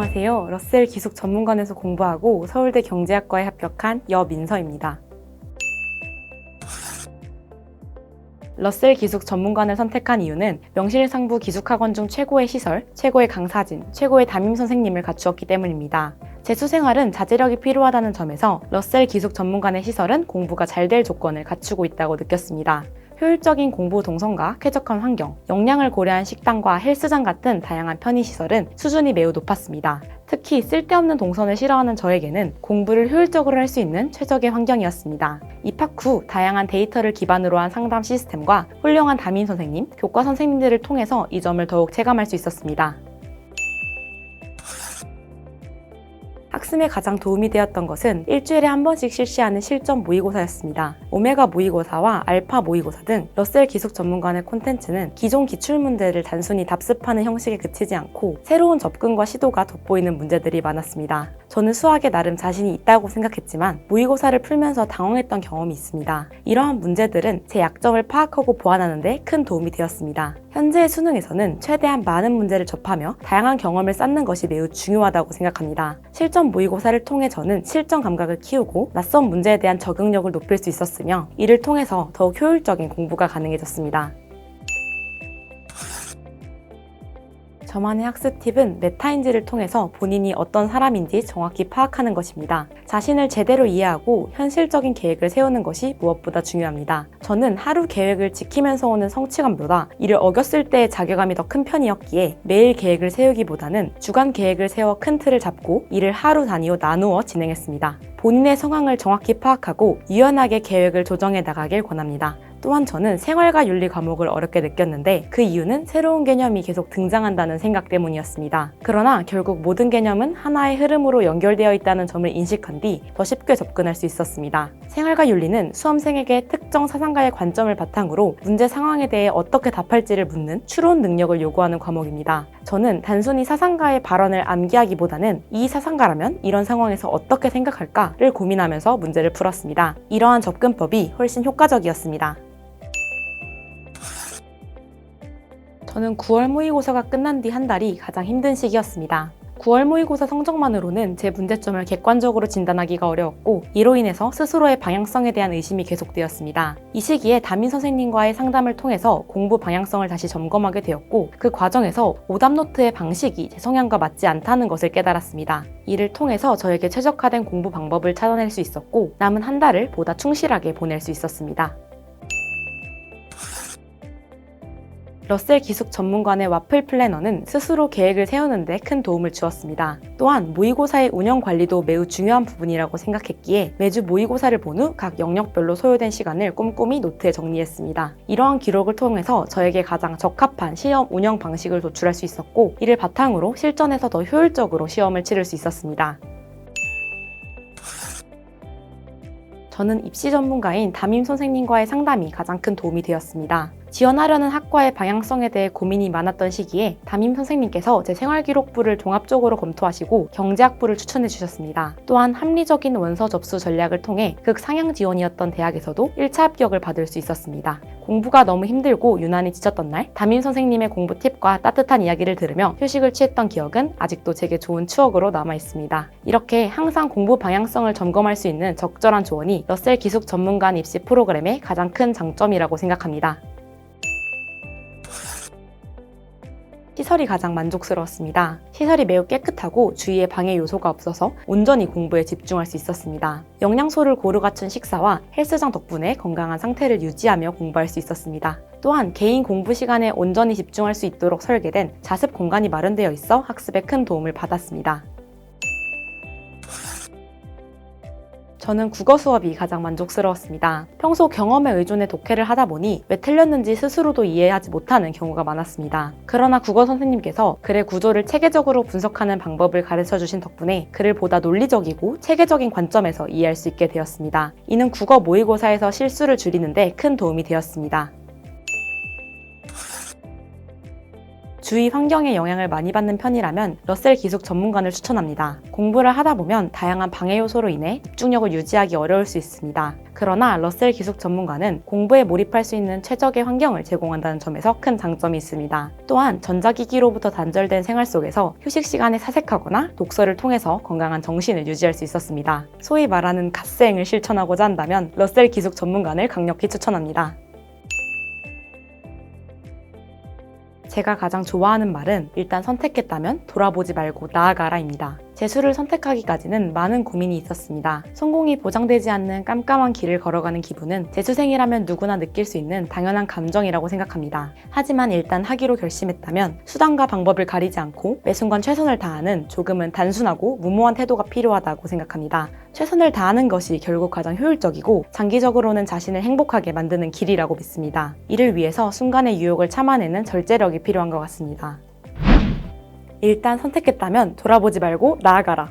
안녕하세요. 러셀 기숙 전문관에서 공부하고 서울대 경제학과에 합격한 여민서입니다. 러셀 기숙 전문관을 선택한 이유는 명실상부 기숙학원 중 최고의 시설, 최고의 강사진, 최고의 담임 선생님을 갖추었기 때문입니다. 재수 생활은 자제력이 필요하다는 점에서 러셀 기숙 전문관의 시설은 공부가 잘 될 조건을 갖추고 있다고 느꼈습니다. 효율적인 공부 동선과 쾌적한 환경, 역량을 고려한 식당과 헬스장 같은 다양한 편의시설은 수준이 매우 높았습니다. 특히 쓸데없는 동선을 싫어하는 저에게는 공부를 효율적으로 할 수 있는 최적의 환경이었습니다. 입학 후 다양한 데이터를 기반으로 한 상담 시스템과 훌륭한 담임 선생님, 교과 선생님들을 통해서 이 점을 더욱 체감할 수 있었습니다. 학습에 가장 도움이 되었던 것은 일주일에 한 번씩 실시하는 실전 모의고사였습니다. 오메가 모의고사와 알파 모의고사 등 러셀 기숙 전문관의 콘텐츠는 기존 기출문제를 단순히 답습하는 형식에 그치지 않고 새로운 접근과 시도가 돋보이는 문제들이 많았습니다. 저는 수학에 나름 자신이 있다고 생각했지만 모의고사를 풀면서 당황했던 경험이 있습니다. 이러한 문제들은 제 약점을 파악하고 보완하는 데 큰 도움이 되었습니다. 현재의 수능에서는 최대한 많은 문제를 접하며 다양한 경험을 쌓는 것이 매우 중요하다고 생각합니다. 실전 모의고사를 통해 저는 실전 감각을 키우고 낯선 문제에 대한 적응력을 높일 수 있었으며 이를 통해서 더욱 효율적인 공부가 가능해졌습니다. 저만의 학습 팁은 메타인지를 통해서 본인이 어떤 사람인지 정확히 파악하는 것입니다. 자신을 제대로 이해하고 현실적인 계획을 세우는 것이 무엇보다 중요합니다. 저는 하루 계획을 지키면서 오는 성취감보다 이를 어겼을 때의 자괴감이 더 큰 편이었기에 매일 계획을 세우기보다는 주간 계획을 세워 큰 틀을 잡고 이를 하루 단위로 나누어 진행했습니다. 본인의 상황을 정확히 파악하고 유연하게 계획을 조정해 나가길 권합니다. 또한 저는 생활과 윤리 과목을 어렵게 느꼈는데 그 이유는 새로운 개념이 계속 등장한다는 생각 때문이었습니다. 그러나 결국 모든 개념은 하나의 흐름으로 연결되어 있다는 점을 인식한 뒤 더 쉽게 접근할 수 있었습니다. 생활과 윤리는 수험생에게 특정 사상가의 관점을 바탕으로 문제 상황에 대해 어떻게 답할지를 묻는 추론 능력을 요구하는 과목입니다. 저는 단순히 사상가의 발언을 암기하기보다는 이 사상가라면 이런 상황에서 어떻게 생각할까를 고민하면서 문제를 풀었습니다. 이러한 접근법이 훨씬 효과적이었습니다. 저는 9월 모의고사가 끝난 뒤 한 달이 가장 힘든 시기였습니다. 9월 모의고사 성적만으로는 제 문제점을 객관적으로 진단하기가 어려웠고 이로 인해서 스스로의 방향성에 대한 의심이 계속되었습니다. 이 시기에 담임 선생님과의 상담을 통해서 공부 방향성을 다시 점검하게 되었고 그 과정에서 오답노트의 방식이 제 성향과 맞지 않다는 것을 깨달았습니다. 이를 통해서 저에게 최적화된 공부 방법을 찾아낼 수 있었고 남은 한 달을 보다 충실하게 보낼 수 있었습니다. 러셀 기숙 전문관의 와플 플래너는 스스로 계획을 세우는 데 큰 도움을 주었습니다. 또한 모의고사의 운영 관리도 매우 중요한 부분이라고 생각했기에 매주 모의고사를 본 후 각 영역별로 소요된 시간을 꼼꼼히 노트에 정리했습니다. 이러한 기록을 통해서 저에게 가장 적합한 시험 운영 방식을 도출할 수 있었고 이를 바탕으로 실전에서 더 효율적으로 시험을 치를 수 있었습니다. 저는 입시 전문가인 담임 선생님과의 상담이 가장 큰 도움이 되었습니다. 지원하려는 학과의 방향성에 대해 고민이 많았던 시기에 담임 선생님께서 제 생활기록부를 종합적으로 검토하시고 경제학부를 추천해 주셨습니다. 또한 합리적인 원서 접수 전략을 통해 극상향 지원이었던 대학에서도 1차 합격을 받을 수 있었습니다. 공부가 너무 힘들고 유난히 지쳤던 날 담임 선생님의 공부 팁과 따뜻한 이야기를 들으며 휴식을 취했던 기억은 아직도 제게 좋은 추억으로 남아 있습니다. 이렇게 항상 공부 방향성을 점검할 수 있는 적절한 조언이 러셀 기숙 전문관 입시 프로그램의 가장 큰 장점이라고 생각합니다. 시설이 가장 만족스러웠습니다. 시설이 매우 깨끗하고 주위에 방해 요소가 없어서 온전히 공부에 집중할 수 있었습니다. 영양소를 고루 갖춘 식사와 헬스장 덕분에 건강한 상태를 유지하며 공부할 수 있었습니다. 또한 개인 공부 시간에 온전히 집중할 수 있도록 설계된 자습 공간이 마련되어 있어 학습에 큰 도움을 받았습니다. 저는 국어 수업이 가장 만족스러웠습니다. 평소 경험에 의존해 독해를 하다 보니 왜 틀렸는지 스스로도 이해하지 못하는 경우가 많았습니다. 그러나 국어 선생님께서 글의 구조를 체계적으로 분석하는 방법을 가르쳐 주신 덕분에 글을 보다 논리적이고 체계적인 관점에서 이해할 수 있게 되었습니다. 이는 국어 모의고사에서 실수를 줄이는 데 큰 도움이 되었습니다. 주위 환경의 영향을 많이 받는 편이라면 러셀 기숙 전문관을 추천합니다. 공부를 하다 보면 다양한 방해 요소로 인해 집중력을 유지하기 어려울 수 있습니다. 그러나 러셀 기숙 전문가는 공부에 몰입할 수 있는 최적의 환경을 제공한다는 점에서 큰 장점이 있습니다. 또한 전자기기로부터 단절된 생활 속에서 휴식 시간에 사색하거나 독서를 통해서 건강한 정신을 유지할 수 있었습니다. 소위 말하는 갓생을 실천하고자 한다면 러셀 기숙 전문가를 강력히 추천합니다. 제가 가장 좋아하는 말은 일단 선택했다면 돌아보지 말고 나아가라입니다. 재수를 선택하기까지는 많은 고민이 있었습니다. 성공이 보장되지 않는 깜깜한 길을 걸어가는 기분은 재수생이라면 누구나 느낄 수 있는 당연한 감정이라고 생각합니다. 하지만 일단 하기로 결심했다면 수단과 방법을 가리지 않고 매 순간 최선을 다하는 조금은 단순하고 무모한 태도가 필요하다고 생각합니다. 최선을 다하는 것이 결국 가장 효율적이고 장기적으로는 자신을 행복하게 만드는 길이라고 믿습니다. 이를 위해서 순간의 유혹을 참아내는 절제력이 필요한 것 같습니다. 일단 선택했다면 돌아보지 말고 나아가라.